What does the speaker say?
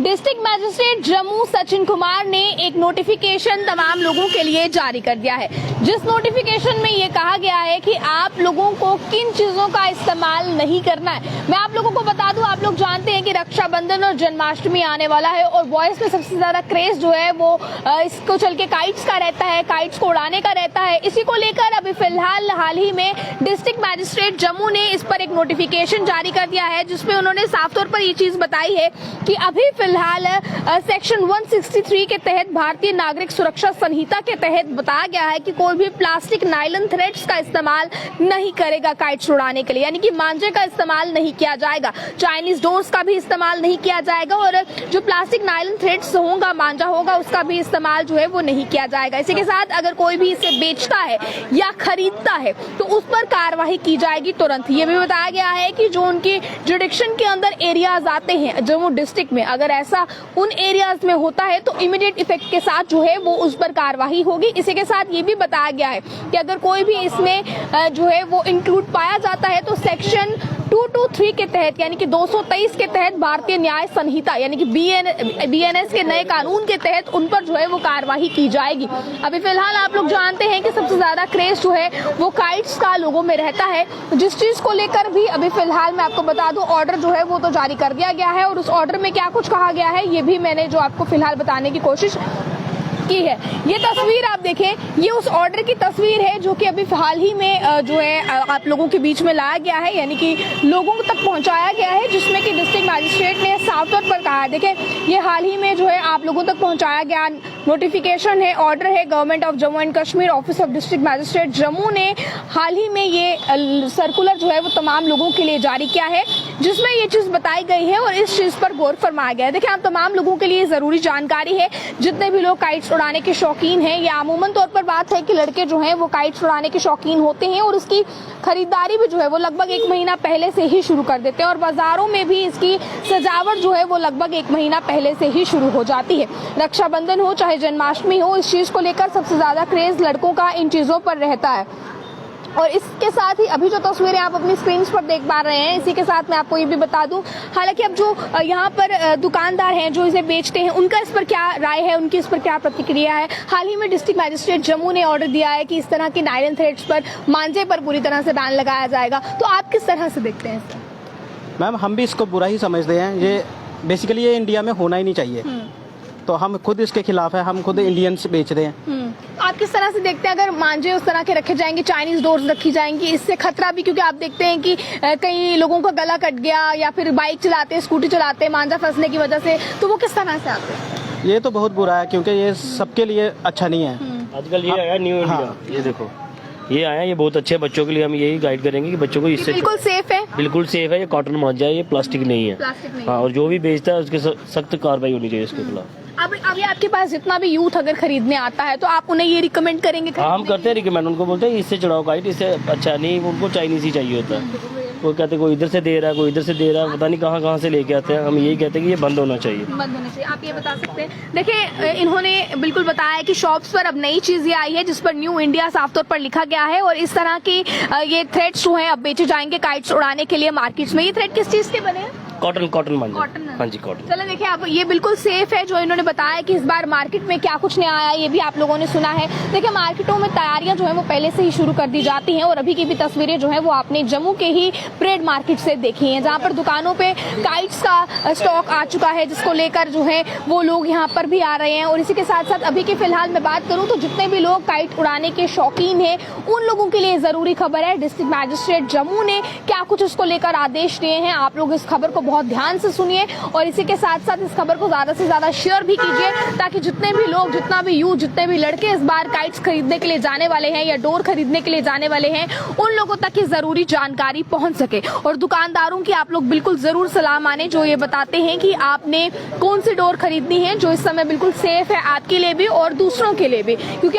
District magistrate Jammu Sachin Kumar ने एक notification तमाम लोगों के लिए जारी कर दिया है, जिस नोटिफिकेशन में ये कहा गया है कि आप लोगों को किन चीजों का इस्तेमाल नहीं करना है। मैं आप लोगों को बता दूं, आप लोग जानते हैं कि रक्षाबंधन और जन्माष्टमी आने वाला है और बॉयज में सबसे ज्यादा क्रेज जो है वो इसको चल के काइट्स का रहता है, काइट्स को उड़ाने का रहता है। इसी को लेकर अभी फिलहाल हाल ही में डिस्ट्रिक्ट मैजिस्ट्रेट जम्मू ने इस पर एक नोटिफिकेशन जारी कर दिया है, जिसमें उन्होंने साफ तौर पर ये चीज बताई है कि अभी फिलहाल सेक्शन 163 के तहत भारतीय नागरिक सुरक्षा संहिता के तहत बताया गया है कि कोई भी प्लास्टिक नायलॉन थ्रेड्स का इस्तेमाल नहीं करेगा काइट्स उड़ाने के लिए, यानी कि मांझे का इस्तेमाल नहीं किया जाएगा, चाइनीज डोर्स का भी इस्तेमाल नहीं किया जाएगा और जो प्लास्टिक नायलॉन थ्रेड्स होगा, मांझा होगा, उसका भी इस्तेमाल जो है वो नहीं किया जाएगा। इसी के साथ अगर कोई भी इसे बेचता है या खरीदता है तो उस पर कार्रवाई की जाएगी तुरंत। ये भी बताया गया है कि जो उनके जुडिक्शन के अंदर एरियाज आते हैं जम्मू डिस्ट्रिक्ट में, अगर ऐसा उन एरियाज में होता है तो इमीडिएट इफेक्ट के साथ जो है वो उस पर कार्रवाई होगी। इसी के साथ ये भी बताया गया है कि अगर कोई भी इसमें जो है वो इंक्लूड पाया जाता है तो सेक्शन 223 के तहत, यानी कि 223 के तहत भारतीय न्याय संहिता यानी कि BNS के नए कानून के तहत उन पर जो है वो कार्रवाई की जाएगी। अभी फिलहाल आप लोग जानते हैं कि सबसे ज्यादा क्रेज जो है वो काइट्स का लोगों में रहता है, जिस चीज को लेकर भी अभी फिलहाल मैं आपको बता दूं ऑर्डर जो है वो तो जारी कर दिया गया है और उस ऑर्डर में क्या कुछ कहा गया है ये भी मैंने जो आपको फिलहाल बताने की कोशिश की है। ये तस्वीर आप देखें, ये उस ऑर्डर की तस्वीर है जो कि अभी हाल ही में जो है आप लोगों के बीच में लाया गया है, यानी कि लोगों तक पहुंचाया गया है, जिसमें कि डिस्ट्रिक्ट मैजिस्ट्रेट ने साफ तौर पर कहा है। देखें, ये हाल ही में जो है आप लोगों तक पहुंचाया गया नोटिफिकेशन है, ऑर्डर है government of Jammu and Kashmir office of district magistrate Jammu ने हाल ही में ये सर्कुलर जो है वो तमाम लोगों के लिए जारी किया है, जिसमें ये चीज बताई गई है और इस चीज पर गौर फरमाया गया है। देखिए, आप तमाम लोगों के लिए जरूरी जानकारी है, जितने भी लोग काइट्स उड़ाने के शौकीन हैं, या अमूमन तौर पर बात है कि लड़के जो हैं वो काइट्स उड़ाने के शौकीन होते हैं और उसकी खरीदारी भी जो है वो लगभग 1 महीना पहले से ही शुरू कर देते हैं और बाजारों में भी इसकी सजावट जो है वो लगभग 1 महीना पहले से ही शुरू हो जाती है। रक्षाबंधन हो चाहे जन्माष्टमी हो, इस चीज को लेकर सबसे ज्यादा क्रेज लड़कों का इन चीजों पर रहता है। और इसके साथ ही अभी जो तस्वीरें आप अपनी स्क्रीन पर देख पा रहे हैं, इसी के साथ मैं आपको ये भी बता दूं, हालांकि अब जो यहाँ पर दुकानदार हैं जो इसे बेचते हैं, उनका इस पर क्या राय है, उनकी इस पर क्या प्रतिक्रिया है। हाल ही में डिस्ट्रिक्ट मैजिस्ट्रेट जम्मू ने ऑर्डर दिया है कि इस तरह की नायलॉन थ्रेड्स पर, मांझे पर पूरी तरह से बैन लगाया जाएगा, तो आप किस तरह से देखते हैं? मैम, हम भी इसको बुरा ही समझते हैं। ये बेसिकली ये इंडिया में होना ही नहीं चाहिए, तो हम खुद इसके खिलाफ है, हम खुद इंडियंस बेच रहे हैं। आप किस तरह से देखते हैं अगर मांझे उस तरह के रखे जाएंगे, चाइनीज डोर्स रखी जाएंगी, इससे खतरा भी, क्योंकि आप देखते हैं कि कई लोगों का गला कट गया या फिर बाइक चलाते हैं, स्कूटी चलाते हैं, मांझा फंसने की वजह से, तो वो किस तरह से आते हैं? ये तो बहुत बुरा है, क्योंकि ये सबके लिए अच्छा नहीं है। आजकल ये आया न्यू इंडिया, ये देखो ये आया, ये बहुत अच्छे बच्चों के लिए। हम यही गाइड करेंगे कि बच्चों को इससे बिल्कुल सेफ है, बिल्कुल सेफ है। ये कॉटन मांझा है, ये प्लास्टिक नहीं है। हाँ, और जो भी बेचता है उसके सख्त कार्रवाई होनी चाहिए इसके खिलाफ। अभी आपके पास जितना भी यूथ अगर खरीदने आता है तो आप उन्हें ये रिकमेंड करेंगे? हाँ, हम करते हैं रिकमेंड, उनको बोलते हैं इससे चढ़ाओ काइट, इससे अच्छा नहीं, उनको चाइनीज ही चाहिए होता है। वो कहते हैं कोई इधर से दे रहा है, कोई इधर से दे रहा है, पता नहीं कहाँ से लेके आते हैं। हम यही कहते हैं कि ये बंद होना चाहिए, बंद होना चाहिए। आप ये बता सकते हैं? देखिए, इन्होंने बिल्कुल बताया कि शॉप्स पर अब नई चीज ये आई है जिस पर न्यू इंडिया साफ तौर पर लिखा गया है और इस तरह की ये थ्रेड्स जो है अब बेचे जाएंगे काइट्स उड़ाने के लिए मार्केट्स में। ये थ्रेड किस चीज के बने हैं? कॉटन मांझा। हाँ जी, कॉटन। चलो देखिए, आप ये बिल्कुल सेफ है। जो इन्होंने बताया कि इस बार मार्केट में क्या कुछ नया आया, ये भी आप लोगों ने सुना है। देखिए, मार्केटों में तैयारियां जो है वो पहले से ही शुरू कर दी जाती हैं और अभी की भी तस्वीरें जो है वो आपने जम्मू के ही परेड मार्केट से देखी हैं, जहां पर दुकानों पे काइट्स का स्टॉक आ चुका है, जिसको लेकर जो है वो लोग यहाँ पर भी आ रहे हैं। और इसी के साथ साथ अभी की फिलहाल मैं बात करूँ तो जितने भी लोग काइट उड़ाने के शौकीन है उन लोगों के लिए जरूरी खबर है, डिस्ट्रिक्ट मैजिस्ट्रेट जम्मू ने क्या कुछ इसको लेकर आदेश दिए हैं। आप लोग इस खबर को बहुत ध्यान से सुनिए और इसी के साथ साथ इस खबर को ज्यादा से ज्यादा शेयर भी कीजिए, ताकि जितने भी लोग, जितना भी यूथ, जितने भी लड़के इस बार काइट्स खरीदने के लिए जाने वाले हैं या डोर खरीदने के लिए जाने वाले हैं, उन लोगों तक ये जरूरी जानकारी पहुंच सके। और दुकानदारों की आप लोग बिल्कुल जरूर सलाह माने, जो ये बताते हैं कि आपने कौन सी डोर खरीदनी है जो इस समय बिल्कुल सेफ है आपके लिए भी और दूसरों के लिए भी, क्योंकि